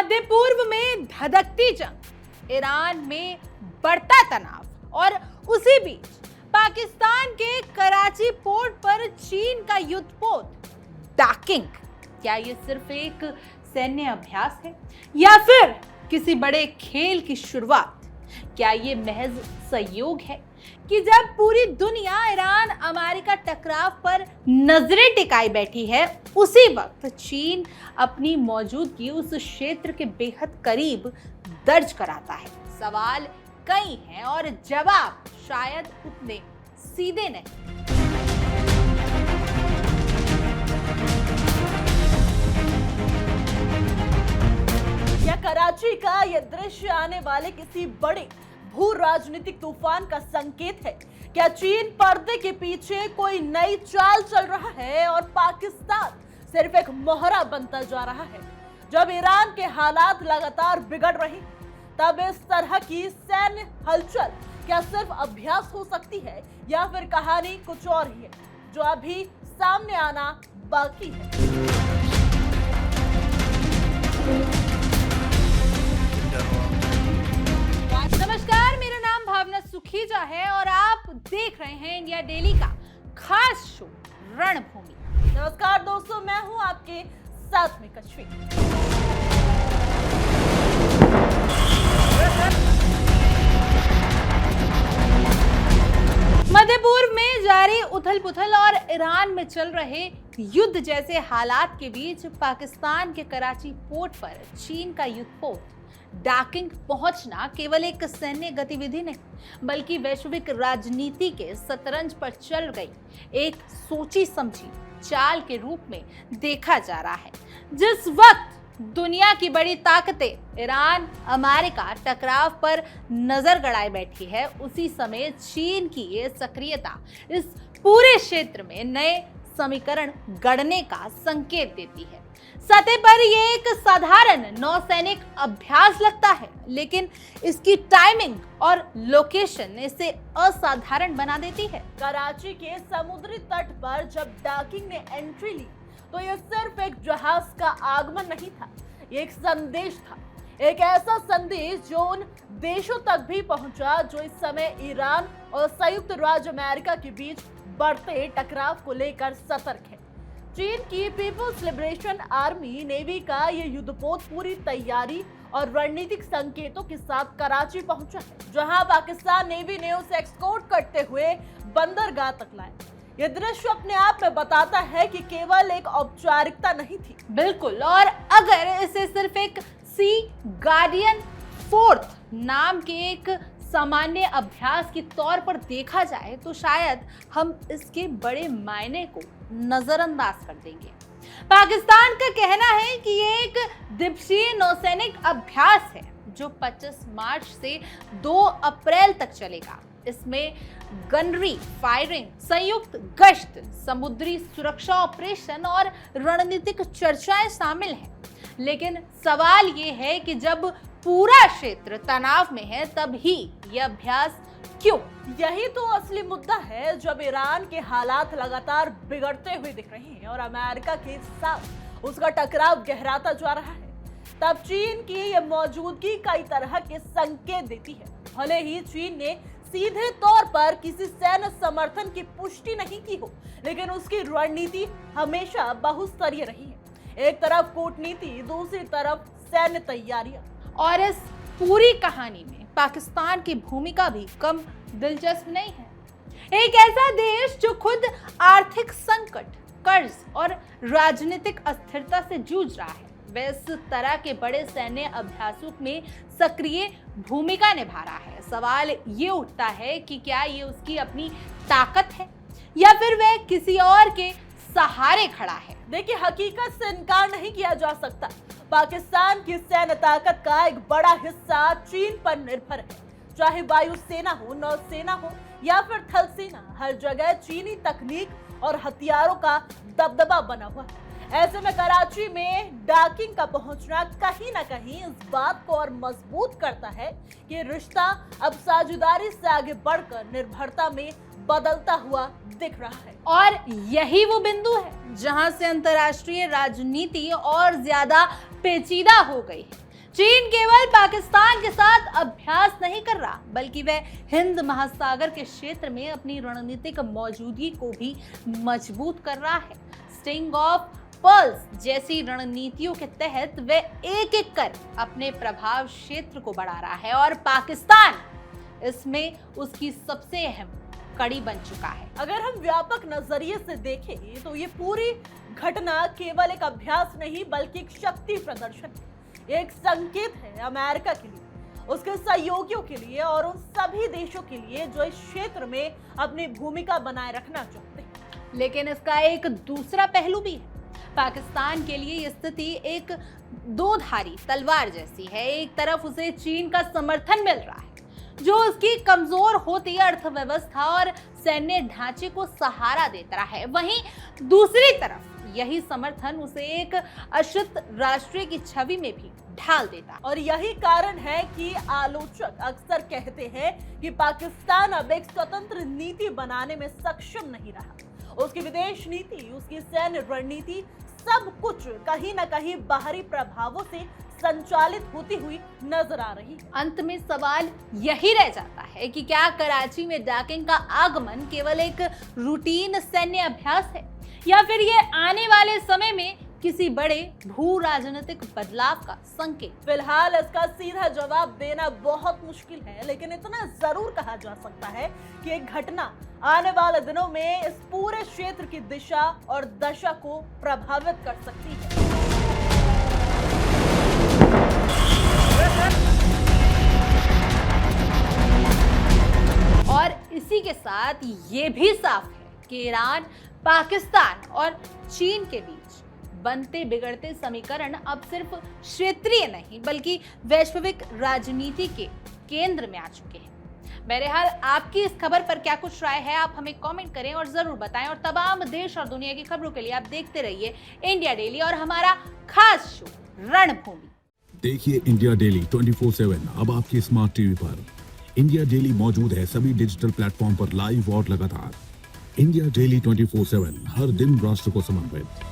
मध्य पूर्व में धधकती जंग, ईरान में बढ़ता तनाव और उसी बीच पाकिस्तान के कराची पोर्ट पर चीन का युद्धपोत डॉकिंग। क्या ये सिर्फ एक सैन्य अभ्यास है या फिर किसी बड़े खेल की शुरुआत? क्या ये महज संयोग है कि जब पूरी दुनिया ईरान अमेरिका टकराव पर नजरें टिकाई बैठी है, उसी वक्त चीन अपनी मौजूदगी उस क्षेत्र के बेहद करीब दर्ज कराता है? सवाल कई हैं और जवाब शायद उतने सीधे नहीं। क्या कराची का यह दृश्य आने वाले किसी बड़े भू राजनीतिक तूफान का संकेत है? क्या चीन पर्दे के पीछे कोई नई चाल चल रहा है और पाकिस्तान सिर्फ एक मोहरा बनता जा रहा है? जब ईरान के हालात लगातार बिगड़ रहे तब इस तरह की सैन्य हलचल क्या सिर्फ अभ्यास हो सकती है या फिर कहानी कुछ और ही है जो अभी सामने आना बाकी है? नमस्कार, मेरा नाम भावना सुखीजा है और आप देख रहे हैं इंडिया डेली का खास शो रणभूमि। नमस्कार दोस्तों, मैं हूं आपके साथ में कश्मीर। मध्य पूर्व में जारी उथल पुथल और ईरान में चल रहे युद्ध जैसे हालात के बीच पाकिस्तान के कराची पोर्ट पर चीन का युद्धपोत डॉकिंग पहुंचना केवल एक सैन्य गतिविधि नहीं बल्कि वैश्विक राजनीति के शतरंज पर चल गई एक सोची समझी चाल के रूप में देखा जा रहा है। जिस वक्त दुनिया की बड़ी ताकतें ईरान अमेरिका टकराव पर नजर गड़ाए बैठी है, उसी समय चीन की ये सक्रियता इस पूरे क्षेत्र में नए समीकरण गढ़ने का संकेत देती है। सतह पर यह एक साधारण नौसैनिक अभ्यास लगता है, लेकिन इसकी टाइमिंग और लोकेशन इसे असाधारण बना देती है। कराची के समुद्री तट पर जब डॉकिंग ने एंट्री ली तो यह सिर्फ एक जहाज का आगमन नहीं था, ये एक संदेश था। एक ऐसा संदेश जो उन देशों तक भी पहुंचा जो इस समय ईरान और संयुक्त राज्य अमेरिका के बीच बढ़ते टकराव को लेकर सतर्क है। चीन की पीपुल्स लिबरेशन आर्मी नेवी का यह युद्धपोत पूरी तैयारी और रणनीतिक संकेतों के साथ कराची पहुंचा है, जहां पाकिस्तान नेवी ने उसे एस्कॉर्ट करते हुए बंदरगाह तक लाया। यह दृश्य अपने आप में बताता है कि केवल एक औपचारिकता नहीं थी। बिल्कुल, और अगर इसे सिर्फ एक सी गार्डियन फोर्थ नाम के एक सामान्य अभ्यास के तौर पर देखा जाए तो शायद हम इसके बड़े मायने को नजरअंदाज कर देंगे। पाकिस्तान का कहना है कि ये एक दिवसीय नौसैनिक अभ्यास है जो 25 मार्च से 2 अप्रैल तक चलेगा। इसमें गनरी फायरिंग, संयुक्त गश्त, समुद्री सुरक्षा ऑपरेशन और रणनीतिक चर्चाएं शामिल हैं। लेकिन सवाल ये है कि जब पूरा क्षेत्र तनाव में है तब ही यह अभ्यास क्यों? यही तो असली मुद्दा है। जब ईरान के हालात लगातार बिगड़ते हुए दिख रहे हैं और अमेरिका के साथ उसका टकराव गहराता जा रहा है, तब चीन की यह मौजूदगी कई तरह के संकेत देती है। भले ही चीन ने सीधे तौर पर किसी सैन्य समर्थन की पुष्टि नहीं की हो, लेकिन उसकी रणनीति हमेशा बहुस्तरीय रही है। एक तरफ कूटनीति, दूसरी तरफ सैन्य तैयारियां। और इस पूरी कहानी में पाकिस्तान की भूमिका भी कम दिलचस्प नहीं है। एक ऐसा देश जो खुद आर्थिक संकट, कर्ज और राजनीतिक अस्थिरता से जूझ रहा है, वह इस तरह के बड़े सैन्य अभ्यासों में सक्रिय भूमिका निभा रहा है। सवाल ये उठता है कि क्या ये उसकी अपनी ताकत है या फिर वह किसी और के सहारे खड़ा है? देखिए, हकीकत से इनकार नहीं किया जा सकता। पाकिस्तान की सैन्य ताकत का एक बड़ा हिस्सा चीन पर निर्भर है। चाहे वायुसेना हो, नौसेना हो या फिर थल सेना, हर जगह चीनी तकनीक और हथियारों का दबदबा बना हुआ है। ऐसे में कराची में डॉकिंग का पहुंचना कहीं ना कहीं इस बात को और मजबूत करता है कि रिश्ता अब साझेदारी से आगे बढ़कर निर्भरता में बदलता हुआ दिख रहा है। और यही वो बिंदु है जहां से अंतर्राष्ट्रीय राजनीति और ज्यादा पेचीदा हो गई है। चीन केवल पाकिस्तान के साथ अभ्यास नहीं कर रहा, बल्कि वह हिंद महासागर के क्षेत्र में अपनी रणनीतिक मौजूदगी को भी मजबूत कर रहा है। स्टिंग ऑफ पर्ल्स जैसी रणनीतियों के तहत वह एक एक कर अपने प्रभाव क्षेत्र को बढ़ा रहा है और पाकिस्तान इसमें उसकी सबसे अहम कड़ी बन चुका है। अगर हम व्यापक नजरिए से देखें तो ये पूरी घटना केवल एक अभ्यास नहीं बल्कि एक शक्ति प्रदर्शन है। ये एक संकेत है अमेरिका के लिए, उसके सहयोगियों के लिए और उन सभी देशों के लिए जो इस क्षेत्र में अपनी भूमिका बनाए रखना चाहते हैं। लेकिन इसका एक दूसरा पहलू भी है। पाकिस्तान के लिए ये स्थिति एक दो-धारी तलवार जैसी है। एक तरफ उसे चीन का समर्थन मिल रहा है, जो उसकी कमजोर होती अर्थव्यवस्था और सैन्य ढांचे को सहारा देता है। वहीं दूसरी तरफ यही समर्थन उसे एक अशक्त राष्ट्र की छवि में भी ढाल देता। और यही कारण है कि आलोचक अक्सर कहते हैं कि पाकिस्तान अब एक स्वतंत्र नीति बनाने में सक्षम नहीं रहा। उसकी विदेश नीति, उसकी सैन्य रणनीति, सब कुछ कहीं न कहीं बाहरी प्रभावों से संचालित होती हुई नजर आ रही है। अंत में सवाल यही रह जाता है कि क्या कराची में डैकिंग का आगमन केवल एक रूटीन सैन्य अभ्यास है या फिर ये आने वाले समय में किसी बड़े भू राजनीतिक बदलाव का संकेत? फिलहाल इसका सीधा जवाब देना बहुत मुश्किल है, लेकिन इतना जरूर कहा जा सकता है कि एक घटना आने वाले दिनों में इस पूरे क्षेत्र की दिशा और दशा को प्रभावित कर सकती है। और इसी के साथ ये भी साफ है कि ईरान, पाकिस्तान और चीन के बीच बनते बिगड़ते समीकरण अब सिर्फ क्षेत्रीय नहीं बल्कि वैश्विक राजनीति के केंद्र में आ चुके हैं। बहरहाल आपकी इस खबर पर क्या कुछ राय है, आप हमें कमेंट करें और जरूर बताएं। और तमाम देश और दुनिया की खबरों के लिए आप देखते रहिए इंडिया डेली और हमारा खास शो रणभूमि। देखिए इंडिया डेली 24/7 अब आपके स्मार्ट टीवी पर। इंडिया डेली मौजूद है सभी डिजिटल प्लेटफॉर्म पर लाइव और लगातार। इंडिया डेली 24/7 हर दिन राष्ट्र को समर्पित।